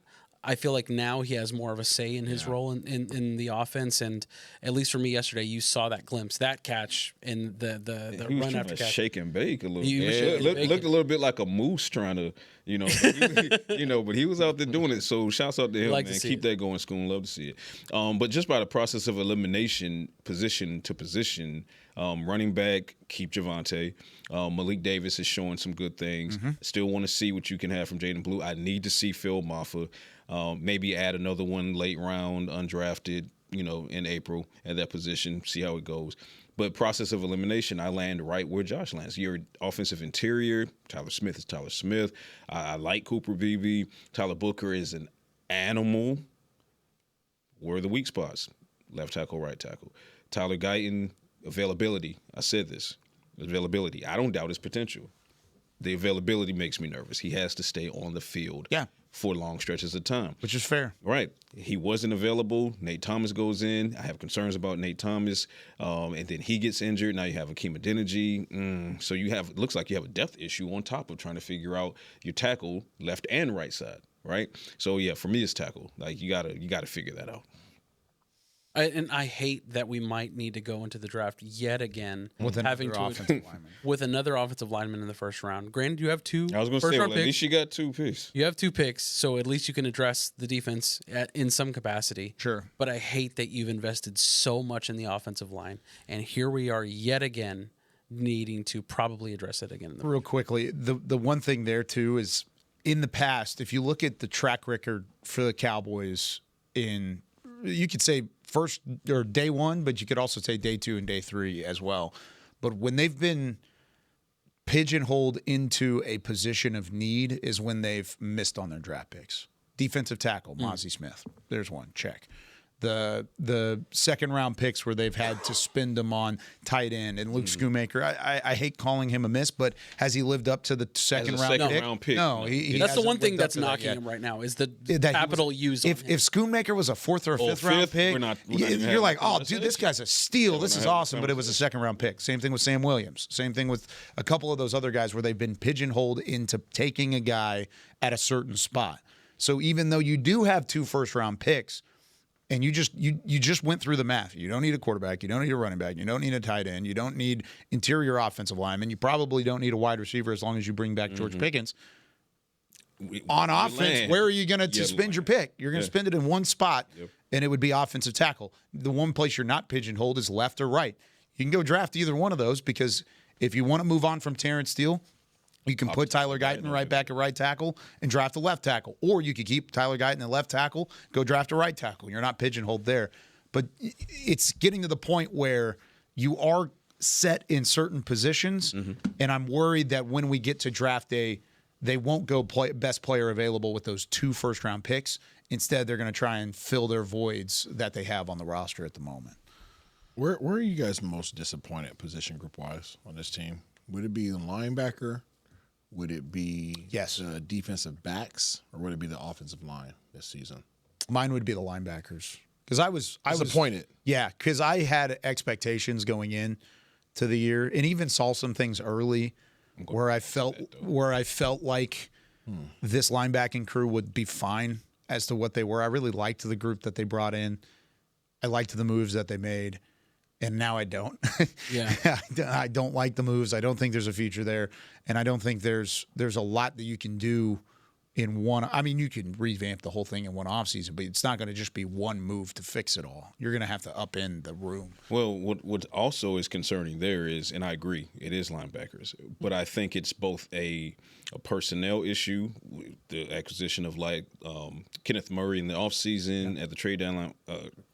[SPEAKER 6] I feel like now he has more of a say in his role in the offense, and at least for me yesterday, you saw that glimpse, that catch, and the run after catch.
[SPEAKER 4] Shake and bake a little bit. Looked a little bit like a moose trying to, but he was out there doing it. So shouts out to him, man. Keep that going, Schoon. Love to see it. But just by the process of elimination, position to position, running back, keep Javonte. Malik Davis is showing some good things. Still want to see what you can have from Jaden Blue. I need to see Phil Maffa. Maybe add another one late round, undrafted, in April at that position, see how it goes. But process of elimination, I land right where Josh lands. Your offensive interior, Tyler Smith is Tyler Smith. I like Cooper Beebe. Tyler Booker is an animal. Where are the weak spots? Left tackle, right tackle. Tyler Guyton, availability. I said this. Availability. I don't doubt his potential. The availability makes me nervous. He has to stay on the field for long stretches of time.
[SPEAKER 5] Which is fair.
[SPEAKER 4] Right. He wasn't available. Nate Thomas goes in. I have concerns about Nate Thomas. And then he gets injured. Now you have Akeem Adeniji. So it looks like you have a depth issue on top of trying to figure out your tackle left and right side. Right. So yeah, for me it's tackle. Like you gotta figure that out.
[SPEAKER 6] And I hate that we might need to go into the draft yet again
[SPEAKER 5] with another offensive lineman.
[SPEAKER 6] With another offensive lineman in the first round. Granted, you have two.
[SPEAKER 4] I was going to say, at least you got 2 picks.
[SPEAKER 6] You have 2 picks, so at least you can address the defense in some capacity.
[SPEAKER 5] Sure.
[SPEAKER 6] But I hate that you've invested so much in the offensive line, and here we are yet again needing to probably address it again.
[SPEAKER 5] Real quickly, the one thing there too is in the past, if you look at the track record for the Cowboys you could say first or day one, but you could also say day 2 and day 3 as well. But when they've been pigeonholed into a position of need is when they've missed on their draft picks. Defensive tackle, Mozzie Smith. There's one. Check. the second round picks where they've had to spend them on tight end and Luke Schoonmaker. I hate calling him a miss, but has he lived up to the second round pick? No, he
[SPEAKER 6] that's the one thing that's
[SPEAKER 5] that
[SPEAKER 6] knocking him right now is the capital used.
[SPEAKER 5] If Schoonmaker was a fourth or fifth round pick, you're like, oh, dude, this guy's a steal. This is awesome. But it was a second round pick. Same thing with Sam Williams. Same thing with a couple of those other guys where they've been pigeonholed into taking a guy at a certain spot. So even though you do have 2 first round picks, and you just went through the math. You don't need a quarterback. You don't need a running back. You don't need a tight end. You don't need interior offensive linemen. You probably don't need a wide receiver as long as you bring back George Pickens. On offense, where are you going to spend your pick? You're going to spend it in one spot, and it would be offensive tackle. The one place you're not pigeonholed is left or right. You can go draft either one of those because if you want to move on from Terrence Steele, you can put Tyler Guyton right back at right tackle and draft a left tackle. Or you could keep Tyler Guyton at left tackle, go draft a right tackle. You're not pigeonholed there. But it's getting to the point where you are set in certain positions, and I'm worried that when we get to draft day, they won't go best player available with those 2 first-round picks. Instead, they're going to try and fill their voids that they have on the roster at the moment.
[SPEAKER 7] Where are you guys most disappointed position group-wise on this team? Would it be the linebacker? Would it be the defensive backs, or would it be the offensive line this season?
[SPEAKER 5] Mine would be the linebackers because I was
[SPEAKER 7] disappointed.
[SPEAKER 5] Yeah, because I had expectations going in to the year, and even saw some things early where I felt like this linebacking crew would be fine as to what they were. I really liked the group that they brought in. I liked the moves that they made. And now I don't. I don't like the moves. I don't think there's a future there, and I don't think there's a lot that you can do in one. I mean, you can revamp the whole thing in one offseason, but it's not going to just be one move to fix it all. You're going to have to upend the room.
[SPEAKER 4] Well, what also is concerning there is, and I agree, it is linebackers, but I think it's both a personnel issue, the acquisition of Kenneth Murray in the offseason at the trade deadline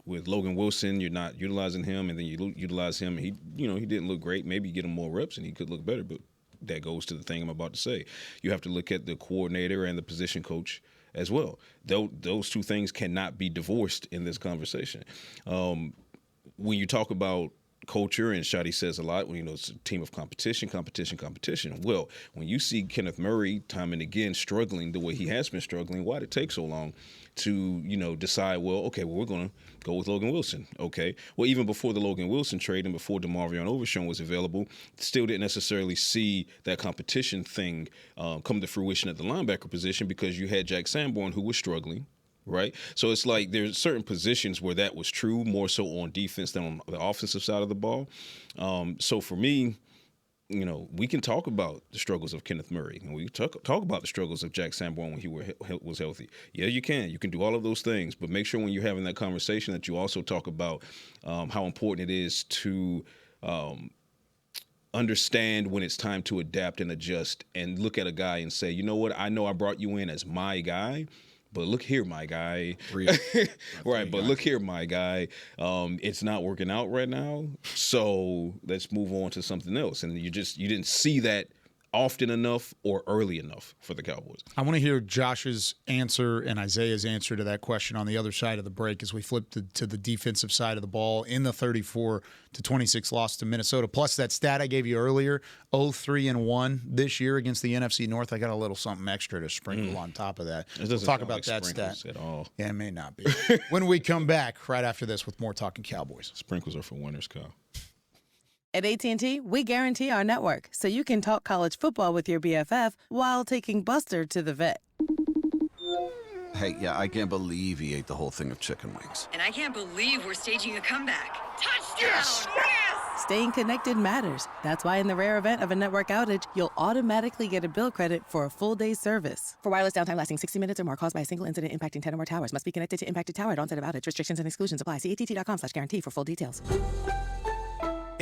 [SPEAKER 4] with Logan Wilson. You're not utilizing him, and then you utilize him. He didn't look great. Maybe you get him more reps, and he could look better. But that goes to the thing I'm about to say. You have to look at the coordinator and the position coach as well. Those two things cannot be divorced in this conversation. When you talk about culture, and Shadi says a lot, it's a team of competition. Well, when you see Kenneth Murray time and again struggling the way he has been struggling, why did it take so long to, decide, we're going to go with Logan Wilson. Okay. Well, even before the Logan Wilson trade and before DeMarvion Overshown was available, still didn't necessarily see that competition thing come to fruition at the linebacker position because you had Jack Sanborn who was struggling. Right. So it's like there's certain positions where that was true, more so on defense than on the offensive side of the ball. So for me, we can talk about the struggles of Kenneth Murray, and we talk about the struggles of Jack Sanborn when he was healthy. Yeah, you can. You can do all of those things, but make sure when you're having that conversation that you also talk about how important it is to understand when it's time to adapt and adjust and look at a guy and say, you know what, I know I brought you in as my guy, but look here, my guy. Right, but look here, my guy. It's not working out right now, so let's move on to something else. And you didn't see that often enough or early enough for the Cowboys.
[SPEAKER 5] I want to hear Josh's answer and Isaiah's answer to that question on the other side of the break as we flip to the defensive side of the ball in the 34-26 loss to Minnesota. Plus that stat I gave you earlier, 0-3-1 this year against the NFC North. I got a little something extra to sprinkle on top of that. We'll talk about that stat
[SPEAKER 4] at all.
[SPEAKER 5] Yeah, it may not be. When we come back right after this with more Talkin Cowboys.
[SPEAKER 4] Sprinkles are for winners, Kyle.
[SPEAKER 12] At AT&T, we guarantee our network so you can talk college football with your BFF while taking Buster to the vet.
[SPEAKER 13] Hey, yeah, I can't believe he ate the whole thing of chicken wings.
[SPEAKER 14] And I can't believe we're staging a comeback. Touchdown!
[SPEAKER 12] Yes! Staying connected matters. That's why in the rare event of a network outage, you'll automatically get a bill credit for a full day's service. For wireless downtime lasting 60 minutes or more caused by a single incident impacting 10 or more towers, must be connected to impacted tower at onset of outage. Restrictions and exclusions apply. See att.com/guarantee for full details.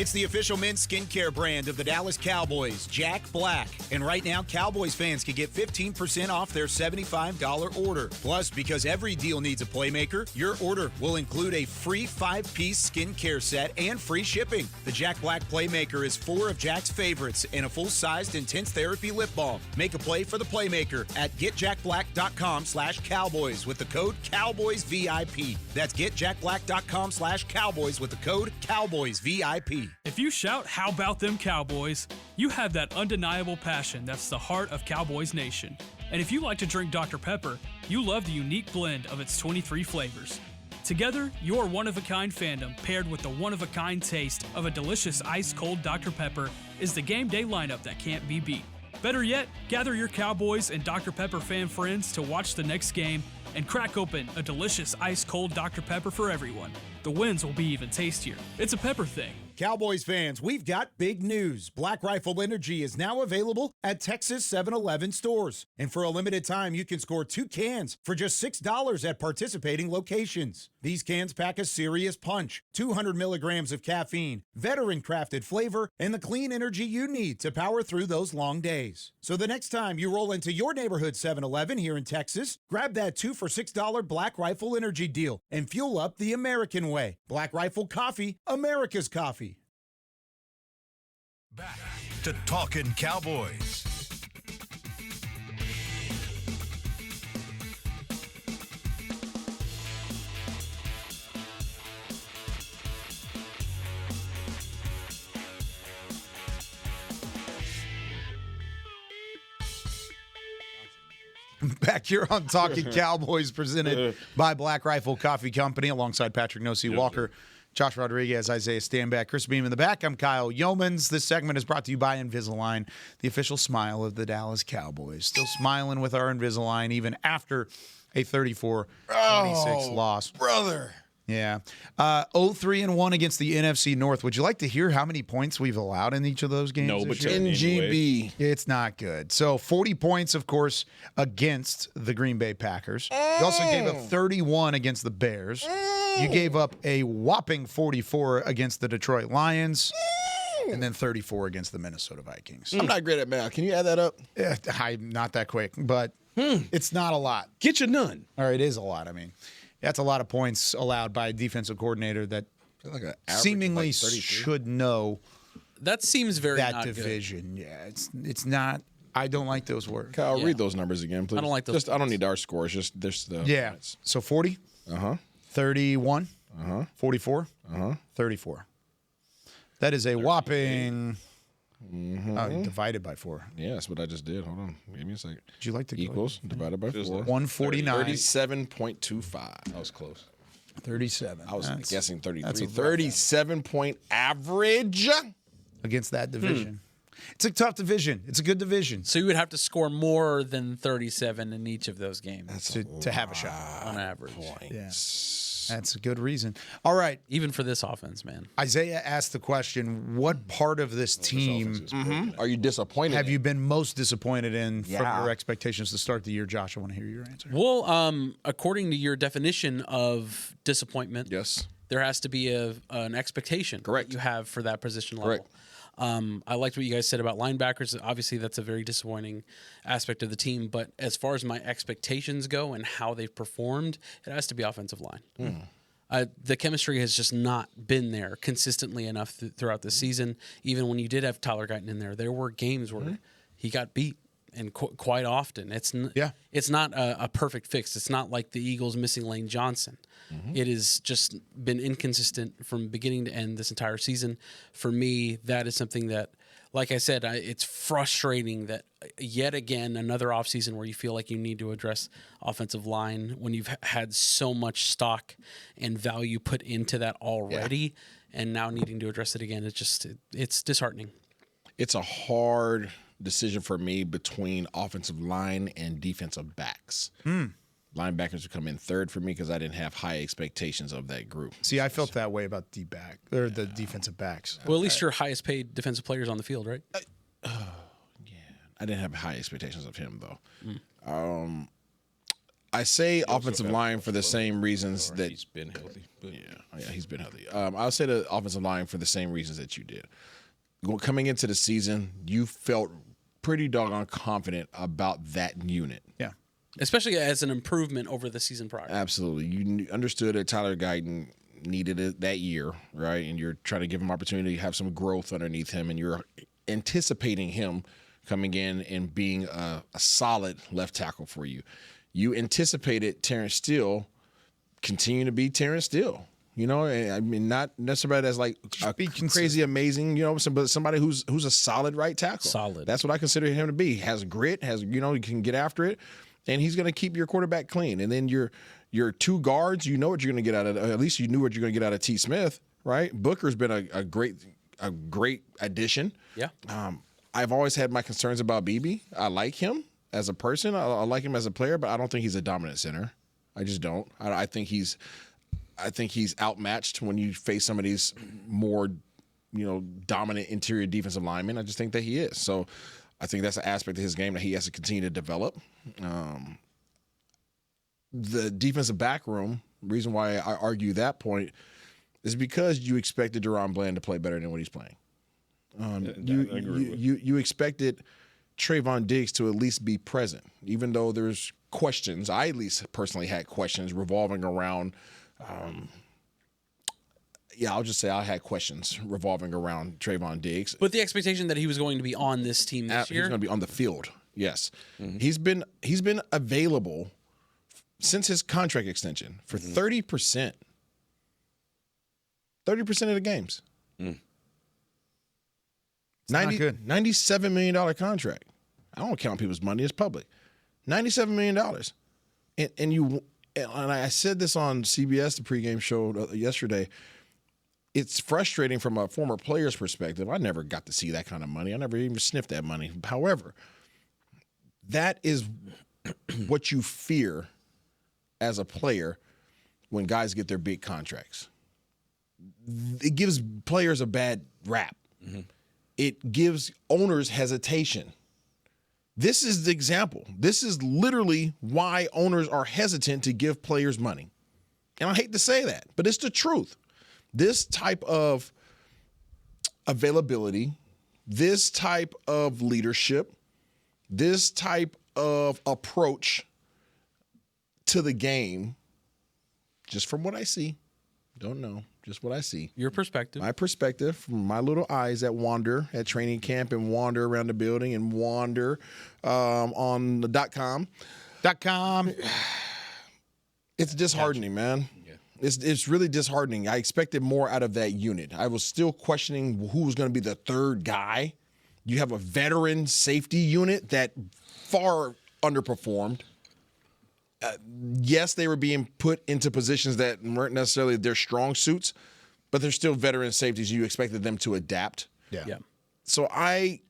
[SPEAKER 15] It's the official men's skincare brand of the Dallas Cowboys, Jack Black. And right now, Cowboys fans can get 15% off their $75 order. Plus, because every deal needs a playmaker, your order will include a free 5-piece skincare set and free shipping. The Jack Black Playmaker is 4 of Jack's favorites and a full-sized intense therapy lip balm. Make a play for the Playmaker at getjackblack.com/Cowboys with the code CowboysVIP. That's getjackblack.com/Cowboys with the code CowboysVIP.
[SPEAKER 16] If you shout, "How about them Cowboys?" you have that undeniable passion that's the heart of Cowboys Nation. And if you like to drink Dr. Pepper, you love the unique blend of its 23 flavors. Together, your one-of-a-kind fandom paired with the one-of-a-kind taste of a delicious ice-cold Dr. Pepper is the game day lineup that can't be beat. Better yet, gather your Cowboys and Dr. Pepper fan friends to watch the next game and crack open a delicious ice-cold Dr. Pepper for everyone. The wins will be even tastier. It's a pepper thing.
[SPEAKER 15] Cowboys fans, we've got big news. Black Rifle Energy is now available at Texas 7-Eleven stores. And for a limited time, you can score 2 cans for just $6 at participating locations. These cans pack a serious punch, 200 milligrams of caffeine, veteran-crafted flavor, and the clean energy you need to power through those long days. So the next time you roll into your neighborhood 7-Eleven here in Texas, grab that 2 for $6 Black Rifle Energy deal and fuel up the American way. Black Rifle Coffee, America's coffee.
[SPEAKER 1] Back to Talkin Cowboys.
[SPEAKER 5] Back here on Talkin Cowboys, presented by Black Rifle Coffee Company, alongside Patrik Walker, Josh Rodriguez, Isaiah Stanback, Chris Beam in the back. I'm Kyle Youmans. This segment is brought to you by Invisalign, the official smile of the Dallas Cowboys. Still smiling with our Invisalign even after a 34-26 loss.
[SPEAKER 7] Brother.
[SPEAKER 5] Yeah. 0-3-1 against the NFC North. Would you like to hear how many points we've allowed in each of those games?
[SPEAKER 4] No, but
[SPEAKER 7] NGB.
[SPEAKER 5] It's not good. So 40 points, of course, against the Green Bay Packers. You also gave up 31 against the Bears. You gave up a whopping 44 against the Detroit Lions. And then 34 against the Minnesota Vikings.
[SPEAKER 7] I'm not great at math. Can you add that up?
[SPEAKER 5] I'm not that quick, but it's not a lot.
[SPEAKER 4] Get your none.
[SPEAKER 5] Or it is a lot, I mean. That's a lot of points allowed by a defensive coordinator that seemingly should know.
[SPEAKER 6] That seems very
[SPEAKER 5] that
[SPEAKER 6] not
[SPEAKER 5] division.
[SPEAKER 6] Good.
[SPEAKER 5] Yeah, it's not. I don't like those words.
[SPEAKER 7] Kyle, read those numbers again, please.
[SPEAKER 6] I don't like those.
[SPEAKER 7] I don't need our scores. Just there's the
[SPEAKER 5] points. So 40. 31. 44. 34. That is a whopping. Divided by 4.
[SPEAKER 7] Yeah, that's what I just did. Hold on. Give me a second.
[SPEAKER 5] Would you like to
[SPEAKER 7] equals divided by 4?
[SPEAKER 5] 149.
[SPEAKER 7] 37.25.
[SPEAKER 4] That was close.
[SPEAKER 5] 37.
[SPEAKER 7] I was guessing 33.
[SPEAKER 5] That's a
[SPEAKER 7] 37-point average
[SPEAKER 5] against that division. It's a tough division. It's a good division.
[SPEAKER 6] So you would have to score more than 37 in each of those games
[SPEAKER 5] to have a shot
[SPEAKER 6] on average.
[SPEAKER 5] Yeah. That's a good reason. All right.
[SPEAKER 6] Even for this offense, man.
[SPEAKER 5] Isaiah asked the question, what part of this team
[SPEAKER 7] are you disappointed
[SPEAKER 5] have you been most disappointed in from your expectations to start the year? Josh, I want to hear your answer.
[SPEAKER 6] Well, according to your definition of disappointment,
[SPEAKER 7] yes,
[SPEAKER 6] there has to be an expectation you have for that position level.
[SPEAKER 7] Correct.
[SPEAKER 6] I liked what you guys said about linebackers. Obviously, that's a very disappointing aspect of the team. But as far as my expectations go and how they've performed, it has to be offensive line. The chemistry has just not been there consistently enough throughout the season. Even when you did have Tyler Guyton in there were games where he got beat. And quite often, it's not a perfect fix. It's not like the Eagles missing Lane Johnson. It has just been inconsistent from beginning to end this entire season. For me, that is something that, like I said, it's frustrating that yet again, another offseason where you feel like you need to address offensive line when you've had so much stock and value put into that already, and now needing to address it again. It's disheartening.
[SPEAKER 7] It's a hard decision for me between offensive line and defensive backs. Linebackers would come in third for me because I didn't have high expectations of that group.
[SPEAKER 5] See, I felt that way about the defensive backs.
[SPEAKER 6] Well, at least your highest paid defensive players on the field, right?
[SPEAKER 7] I didn't have high expectations of him though. I say offensive line for the same reasons that
[SPEAKER 4] he's been healthy. But
[SPEAKER 7] yeah, he's been healthy. I'll say the offensive line for the same reasons that you did. Coming into the season, you felt pretty doggone confident about that unit.
[SPEAKER 6] Yeah. Especially as an improvement over the season prior.
[SPEAKER 7] Absolutely. You understood that Tyler Guyton needed it that year, right? And you're trying to give him opportunity to have some growth underneath him, and you're anticipating him coming in and being a solid left tackle for you. You anticipated Terrence Steele continue to be Terrence Steele. You know, I mean, not necessarily as like crazy amazing, you know, but somebody who's a solid right tackle.
[SPEAKER 6] Solid. That's
[SPEAKER 7] what I consider him to be. Has grit, he can get after it, and he's going to keep your quarterback clean. And then your two guards, you know what you're going to get out of. At least you knew what you're going to get out of T. Smith, right? Booker's been a great addition.
[SPEAKER 6] Yeah.
[SPEAKER 7] I've always had my concerns about BB. I like him as a person. I like him as a player, but I don't think he's a dominant center. I just don't. I think he's outmatched when you face some of these more, dominant interior defensive linemen. I just think that he is. So I think that's an aspect of his game that he has to continue to develop. The defensive back room, reason why I argue that point is because you expected Deron Bland to play better than what he's playing. You expected Trayvon Diggs to at least be present, even though there's questions. I at least personally had questions revolving around I'll just say I had questions revolving around Trayvon Diggs.
[SPEAKER 6] But the expectation that he was going to be on this team this year?
[SPEAKER 7] He's going to be on the field, yes. Mm-hmm. He's been available since his contract extension for 30%. 30% of the games. $97 million contract. I don't count people's money. It's public. $97 million. And I said this on CBS, the pregame show yesterday. It's frustrating from a former player's perspective. I never got to see that kind of money. I never even sniffed that money. However, that is what you fear as a player when guys get their big contracts. It gives players a bad rap. Mm-hmm. It gives owners hesitation. This is the example. This is literally why owners are hesitant to give players money. And I hate to say that, but it's the truth. This type of availability, this type of leadership, this type of approach to the game, just from what I see, don't know, just what I see.
[SPEAKER 6] Your perspective.
[SPEAKER 7] My perspective from my little eyes that wander at training camp and wander around the building and wander on the .com. It's disheartening, man. Yeah. It's really disheartening. I expected more out of that unit. I was still questioning who was going to be the third guy. You have a veteran safety unit that far underperformed. Yes, they were being put into positions that weren't necessarily their strong suits, but they're still veteran safeties. You expected them to adapt.
[SPEAKER 6] Yeah.
[SPEAKER 7] So I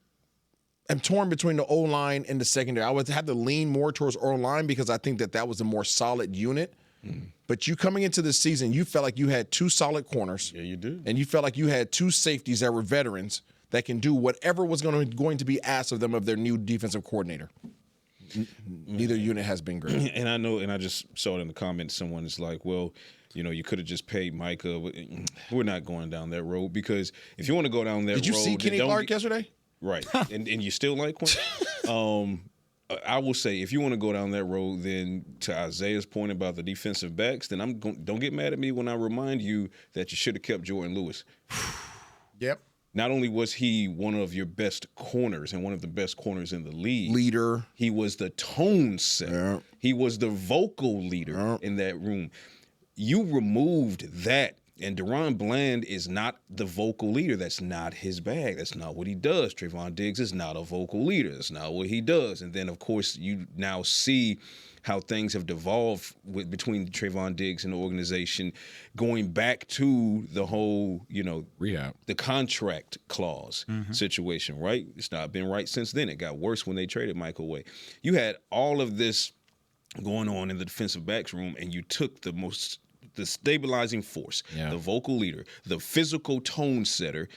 [SPEAKER 7] am torn between the O-line and the secondary. I would have to lean more towards O-line because I think that was a more solid unit. Mm-hmm. But you coming into this season, you felt like you had two solid corners.
[SPEAKER 4] Yeah, you do.
[SPEAKER 7] And you felt like you had two safeties that were veterans that can do whatever was going to be asked of them of their new defensive coordinator. Neither unit has been great.
[SPEAKER 4] And I know, and I just saw it in the comments, someone is like, well, you could have just paid Micah. We're not going down that road because if you want to go down that road.
[SPEAKER 7] Did you see Kenny Clark yesterday?
[SPEAKER 4] Right. and you still like one? I will say, if you want to go down that road, then to Isaiah's point about the defensive backs, then don't get mad at me when I remind you that you should have kept Jordan Lewis.
[SPEAKER 7] Yep.
[SPEAKER 4] Not only was he one of your best corners and one of the best corners in the league.
[SPEAKER 7] Leader.
[SPEAKER 4] He was the tone setter. Yeah. He was the vocal leader in that room. You removed that, and Deron Bland is not the vocal leader. That's not his bag. That's not what he does. Trayvon Diggs is not a vocal leader. That's not what he does. And then, of course, you now see how things have devolved between Trayvon Diggs and the organization, going back to the whole,
[SPEAKER 7] rehab,
[SPEAKER 4] the contract clause situation, right? It's not been right since then. It got worse when they traded Michael Way. You had all of this going on in the defensive backs room, and you took the stabilizing force, the vocal leader, the physical tone setter,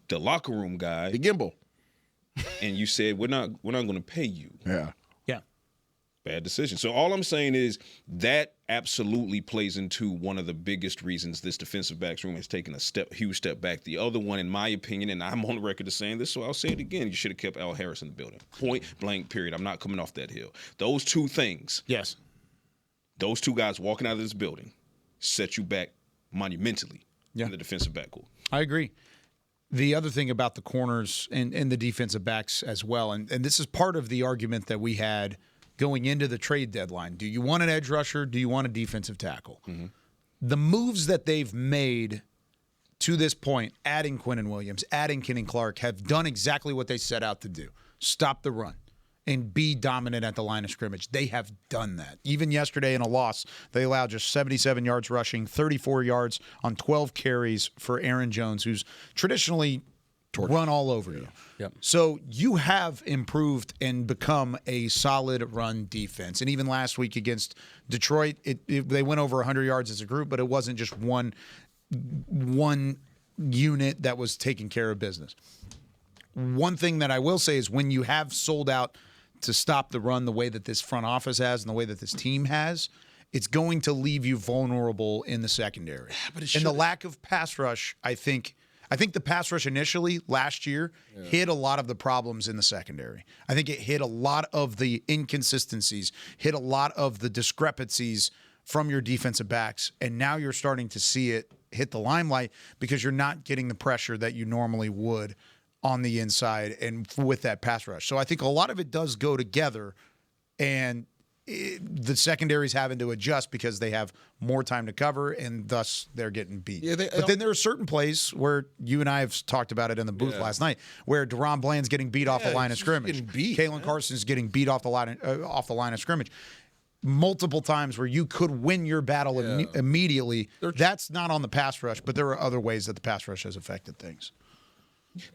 [SPEAKER 4] the locker room guy,
[SPEAKER 7] the gimbal,
[SPEAKER 4] and you said, we're not going to pay you.
[SPEAKER 7] Yeah.
[SPEAKER 4] Bad decision. So all I'm saying is that absolutely plays into one of the biggest reasons this defensive backs room has taken a huge step back. The other one, in my opinion, and I'm on the record of saying this, so I'll say it again, you should have kept Al Harris in the building. Point blank, period. I'm not coming off that hill. Those two things.
[SPEAKER 5] Yes.
[SPEAKER 4] Those two guys walking out of this building set you back monumentally in the defensive backcourt.
[SPEAKER 5] I agree. The other thing about the corners and the defensive backs as well, and this is part of the argument that we had going into the trade deadline. Do you want an edge rusher? Do you want a defensive tackle? Mm-hmm. The moves that they've made to this point, adding Quinnen Williams, adding Kenny Clark, have done exactly what they set out to do. Stop the run and be dominant at the line of scrimmage. They have done that. Even yesterday in a loss, they allowed just 77 yards rushing, 34 yards on 12 carries for Aaron Jones, who's traditionally run all over you.
[SPEAKER 6] Yep.
[SPEAKER 5] So you have improved and become a solid run defense. And even last week against Detroit, they went over 100 yards as a group, but it wasn't just one unit that was taking care of business. One thing that I will say is when you have sold out to stop the run the way that this front office has and the way that this team has, it's going to leave you vulnerable in the secondary. And the lack of pass rush, I think the pass rush initially last year hit a lot of the problems in the secondary. I think it hit a lot of the inconsistencies, hit a lot of the discrepancies from your defensive backs, and now you're starting to see it hit the limelight because you're not getting the pressure that you normally would on the inside and with that pass rush. So I think a lot of it does go together, and the secondary's having to adjust because they have more time to cover, and thus they're getting beat. But then there are certain plays where you and I have talked about it in the booth last night, where Deron Bland's getting beat off the line of scrimmage. Kalen Carson's getting beat off the line of scrimmage. Multiple times where you could win your battle immediately. That's not on the pass rush, but there are other ways that the pass rush has affected things.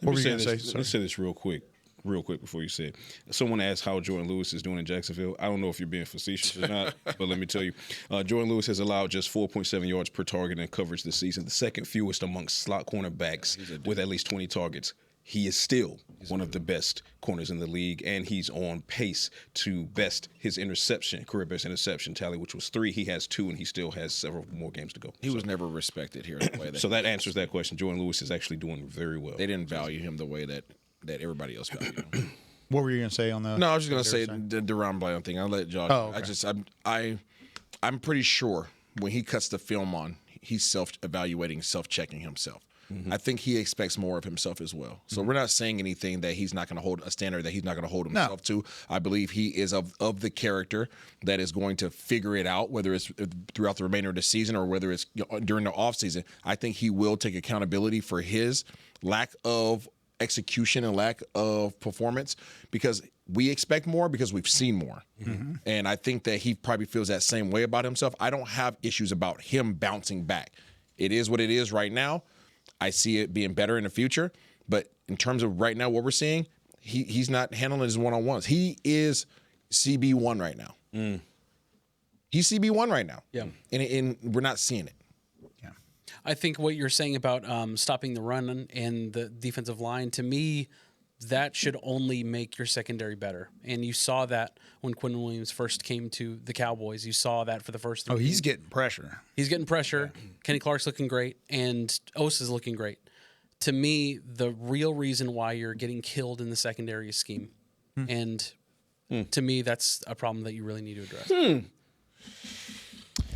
[SPEAKER 4] Let me say this real quick before you say it. Someone asked how Jordan Lewis is doing in Jacksonville. I don't know if you're being facetious or not, but let me tell you. Jordan Lewis has allowed just 4.7 yards per target in coverage this season, the second fewest amongst slot cornerbacks with at least 20 targets. He is still one of the best corners in the league, and he's on pace to best his career best interception tally, which was 3. He has 2, and he still has several more games to go.
[SPEAKER 7] He was never respected here the way that.
[SPEAKER 4] So that answers that question. Jordan Lewis is actually doing very well.
[SPEAKER 7] They didn't value him the way that everybody else valued him.
[SPEAKER 5] What were you going to say on that?
[SPEAKER 7] No, I was just going to say the Deron Bland thing. I'll let Josh.
[SPEAKER 5] Oh, okay.
[SPEAKER 7] I'm pretty sure when he cuts the film on, he's self-evaluating, self-checking himself. Mm-hmm. I think he expects more of himself as well. So we're not saying anything that he's not going to hold a standard that he's not going to hold himself to. I believe he is of the character that is going to figure it out, whether it's throughout the remainder of the season or whether it's during the offseason. I think he will take accountability for his lack of execution and lack of performance because we expect more because we've seen more. Mm-hmm. And I think that he probably feels that same way about himself. I don't have issues about him bouncing back. It is what it is right now. I see it being better in the future, but in terms of right now, what we're seeing, he's not handling his one-on-ones. He is CB1 right now. He's CB1 right now.
[SPEAKER 6] Yeah,
[SPEAKER 7] and we're not seeing it.
[SPEAKER 6] Yeah, I think what you're saying about stopping the run and the defensive line, to me, that should only make your secondary better. And you saw that when Quinnen Williams first came to the Cowboys. You saw that for the first 3
[SPEAKER 5] games. He's getting pressure.
[SPEAKER 6] He's getting pressure. Yeah. Kenny Clark's looking great, and Osa's looking great. To me, the real reason why you're getting killed in the secondary is scheme. And to me, that's a problem that you really need to address.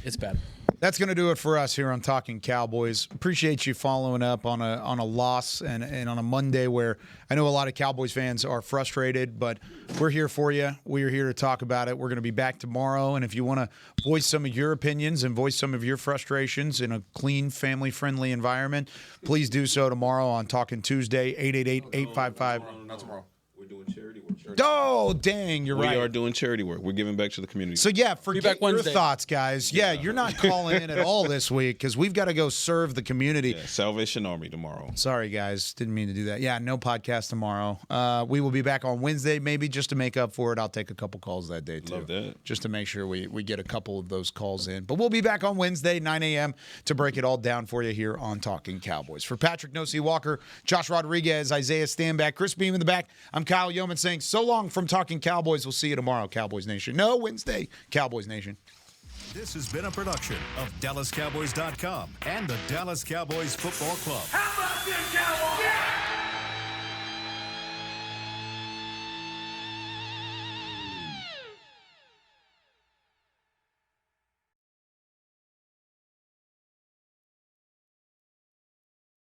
[SPEAKER 6] It's bad.
[SPEAKER 5] That's going to do it for us here on Talkin Cowboys. Appreciate you following up on a loss and on a Monday where I know a lot of Cowboys fans are frustrated, but we're here for you. We're here to talk about it. We're going to be back tomorrow, and if you want to voice some of your opinions and voice some of your frustrations in a clean, family-friendly environment, please do so tomorrow on Talkin Tuesday, 888-855.
[SPEAKER 7] Not tomorrow.
[SPEAKER 4] We're doing charity work.
[SPEAKER 5] Oh, dang, you're right.
[SPEAKER 4] We are doing charity work. We're giving back to the community.
[SPEAKER 5] So, forget your thoughts, guys. Yeah, you're not calling in at all this week because we've got to go serve the community.
[SPEAKER 4] Yeah, Salvation Army tomorrow.
[SPEAKER 5] Sorry, guys. Didn't mean to do that. Yeah, no podcast tomorrow. We will be back on Wednesday, maybe just to make up for it. I'll take a couple calls that day, too.
[SPEAKER 4] Love that.
[SPEAKER 5] Just to make sure we get a couple of those calls in. But we'll be back on Wednesday, 9 a.m., to break it all down for you here on Talkin Cowboys. For Patrik Walker, Josh Rodriguez, Isaiah Stanback, Chris Beam in the back, I'm Kyle Youmans saying so So long from Talking Cowboys. We'll see you tomorrow, Cowboys Nation. No, Wednesday, Cowboys Nation.
[SPEAKER 1] This has been a production of DallasCowboys.com and the Dallas Cowboys Football Club.
[SPEAKER 2] How about them Cowboys?